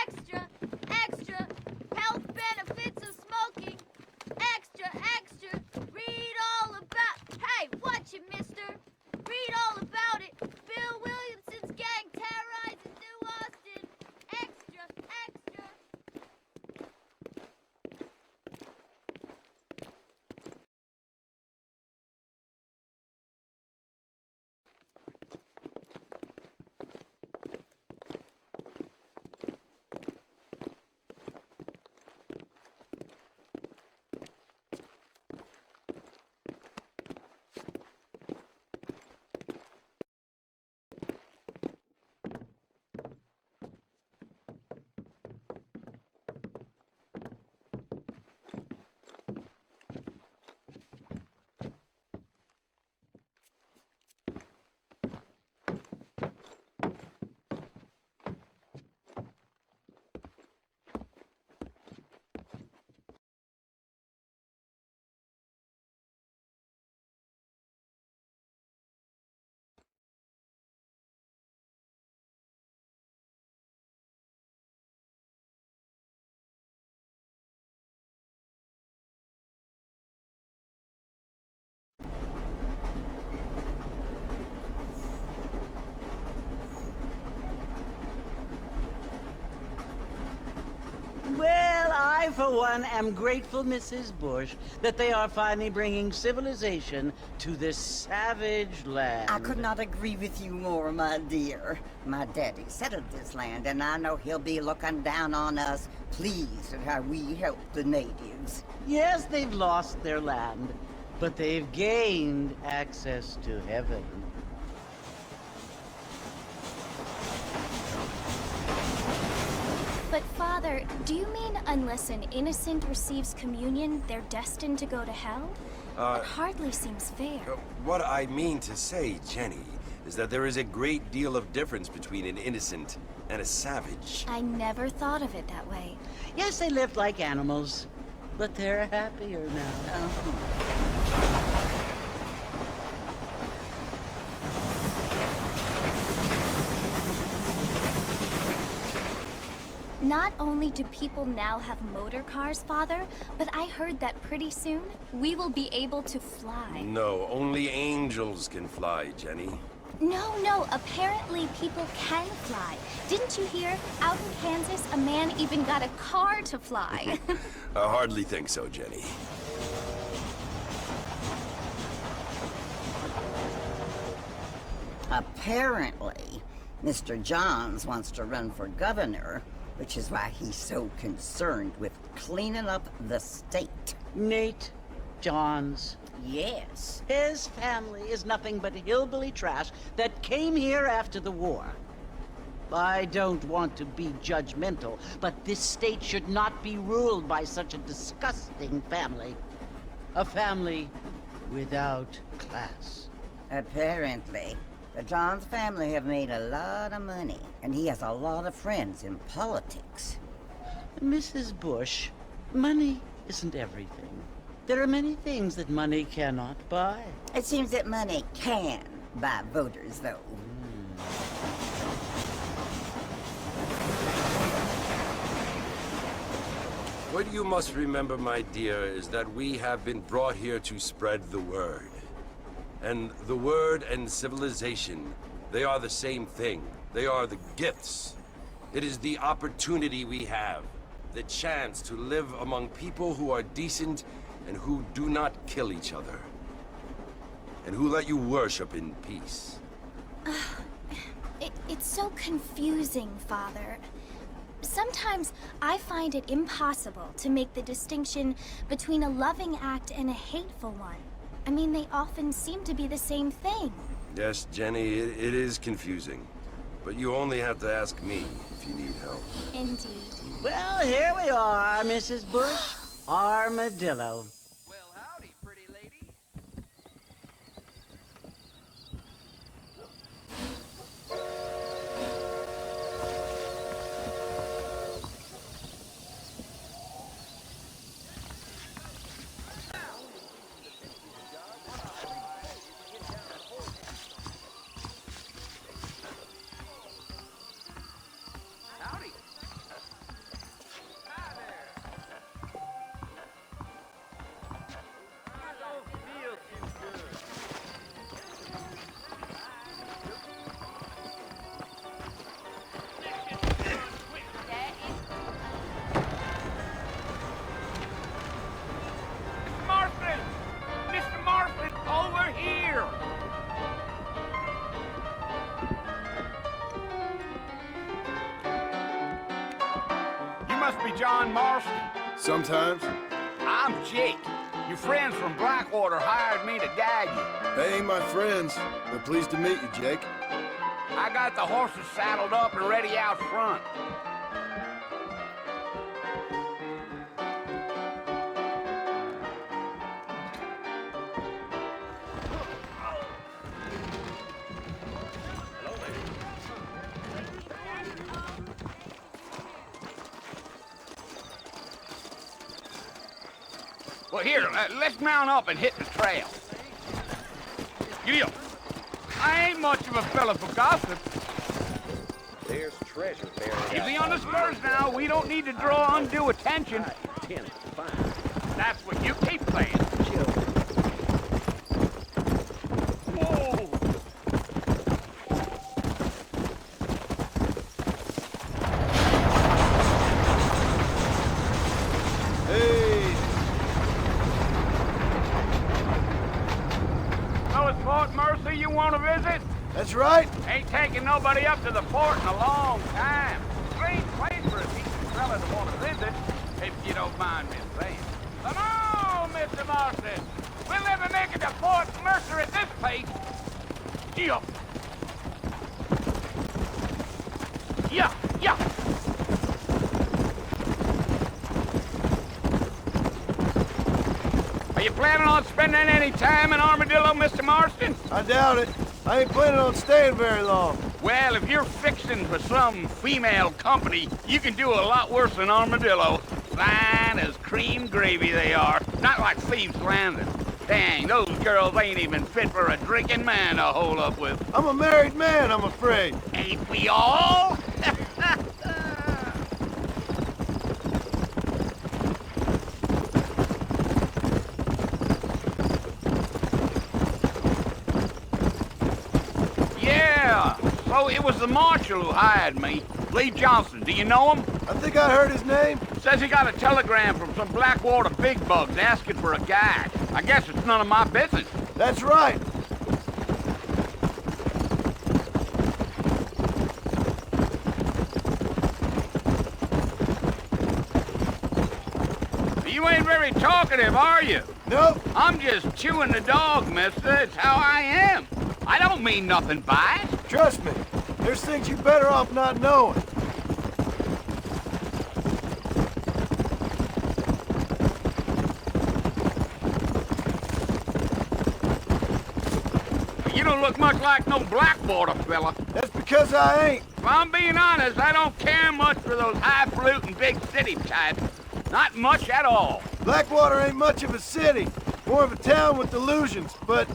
Extra, extra, health benefits of smoking. Extra, extra, read all about... Hey, watch it, mister. Read all about it. Bill Williamson's gang terrorizes New Austin. Extra, extra. Well, I, for one, am grateful, Mrs. Bush, that they are finally bringing civilization to this savage land. I could not agree with you more, my dear. My daddy settled this land, and I know he'll be looking down on us, pleased at how we help the natives. Yes, they've lost their land, but they've gained access to heaven. But Father, do you mean unless an innocent receives communion, they're destined to go to hell? That hardly seems fair. What I mean to say, Jenny, is that there is a great deal of difference between an innocent and a savage. I never thought of it that way. Yes, they lived like animals, but they're happier now. Not only do people now have motor cars, Father, but I heard that pretty soon we will be able to fly. No, only angels can fly, Jenny. No, apparently people can fly. Didn't you hear? Out in Kansas, a man even got a car to fly. I hardly think so, Jenny. Apparently, Mr. Johns wants to run for governor, which is why he's so concerned with cleaning up the state. Nate Johns. Yes. His family is nothing but hillbilly trash that came here after the war. I don't want to be judgmental, but this state should not be ruled by such a disgusting family. A family without class. Apparently. The Johns family have made a lot of money, and he has a lot of friends in politics. Mrs. Bush, money isn't everything. There are many things that money cannot buy. It seems that money can buy voters, though. What you must remember, my dear, is that we have been brought here to spread the word. And the word and civilization, they are the same thing. They are the gifts. It is the opportunity we have, the chance to live among people who are decent and who do not kill each other, and who let you worship in peace. It's so confusing, Father. Sometimes I find it impossible to make the distinction between a loving act and a hateful one. I mean, they often seem to be the same thing. Yes, Jenny, it is confusing. But you only have to ask me if you need help. Indeed. Well, here we are, Mrs. Bush. Armadillo. Well, howdy, pretty lady. John Marston? Sometimes. I'm Jake. Your friends from Blackwater hired me to guide you. They ain't my friends, but pleased to meet you, Jake. I got the horses saddled up and ready out front. Well, here, let's mount up and hit the trail. Giddy up. I ain't much of a fella for gossip. There's treasure buried. Easy on the spurs now. We don't need to draw undue attention. Fine. That's what you keep saying. Whoa! Hey! So it's Fort Mercy you want to visit? That's right. Ain't taking nobody up to the fort in a long time. Strange place for a decent fella to want to visit, if you don't mind me saying. Come on, Mr. Marston. We'll never make it to Fort Mercer at this pace. Yeah. Yeah, yeah. Are you planning on spending any time in Armadillo, Mr. Marston? I doubt it. I ain't planning on staying very long. Well, if you're fixing for some female company, you can do a lot worse than Armadillo. Fine as cream gravy they are. Not like Thieves Landing. Dang, those girls ain't even fit for a drinking man to hole up with. I'm a married man, I'm afraid. Ain't we all? Yeah, so it was the marshal who hired me. Lee Johnson, do you know him? I think I heard his name. Says he got a telegram from some Blackwater big bugs asking for a guide. I guess it's none of my business. That's right. You ain't very talkative, are you? Nope. I'm just chewing the dog, mister. It's how I am. I don't mean nothing by it. Trust me. There's things you better off not knowing. You don't look much like no Blackwater fella. That's because I ain't. If I'm being honest, I don't care much for those highfalutin big city types. Not much at all. Blackwater ain't much of a city. More of a town with delusions, but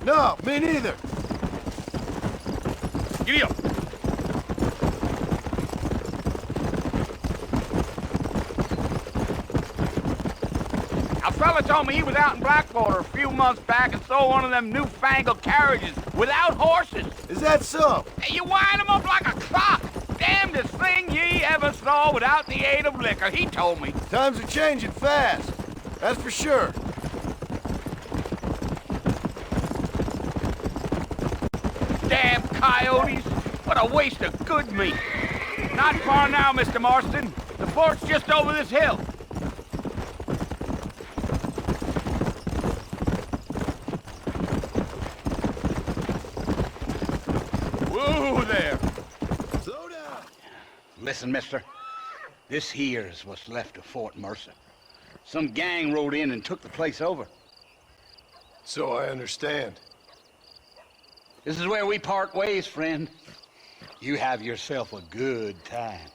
no, me neither. Giddy up. A fella told me he was out in Blackwater a few months back and saw one of them newfangled carriages without horses. Is that so? Hey, you wind them up like a clock. Damnedest thing ye ever saw without the aid of liquor, he told me. Times are changing fast. That's for sure. Damn coyotes. What a waste of good meat. Not far now, Mr. Marston. The fort's just over this hill. Whoa there. Slow down. Listen, mister. This here's what's left of Fort Mercer. Some gang rode in and took the place over. So I understand. This is where we part ways, friend. You have yourself a good time.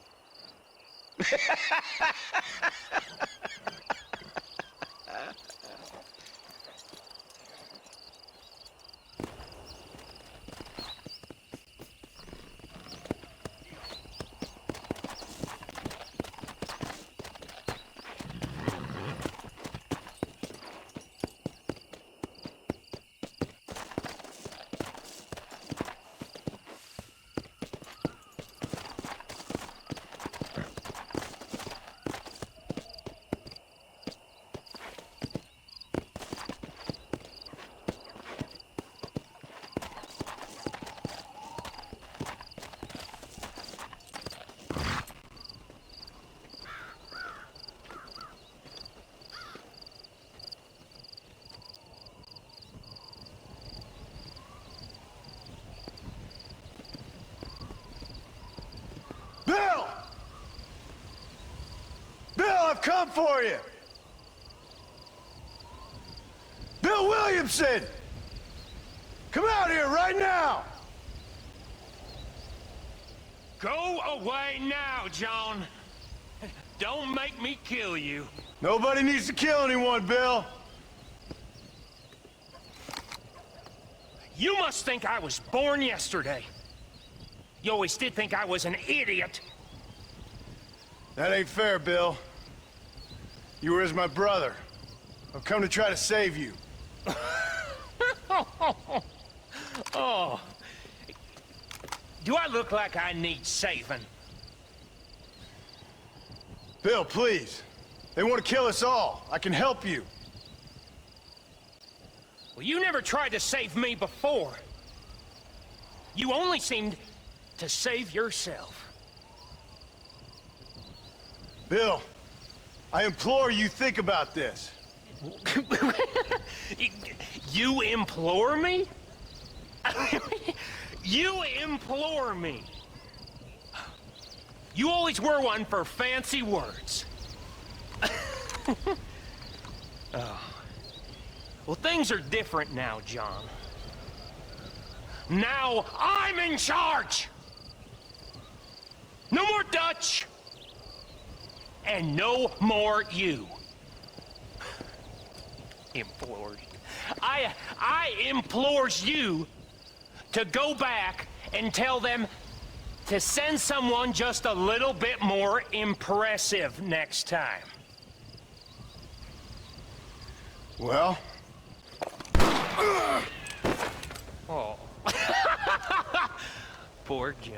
come for you! Bill Williamson! Come out here right now! Go away now, John. Don't make me kill you. Nobody needs to kill anyone, Bill. You must think I was born yesterday. You always did think I was an idiot. That ain't fair, Bill. You were as my brother. I've come to try to save you. Oh. Do I look like I need saving? Bill, please. They want to kill us all. I can help you. Well, you never tried to save me before. You only seemed to save yourself. Bill, I implore you think about this. You implore me? You implore me. You always were one for fancy words. Oh. Well, things are different now, John. Now I'm in charge! No more Dutch! And no more you. Implores you. I implores you to go back and tell them to send someone just a little bit more impressive next time. Well? Oh. Poor John.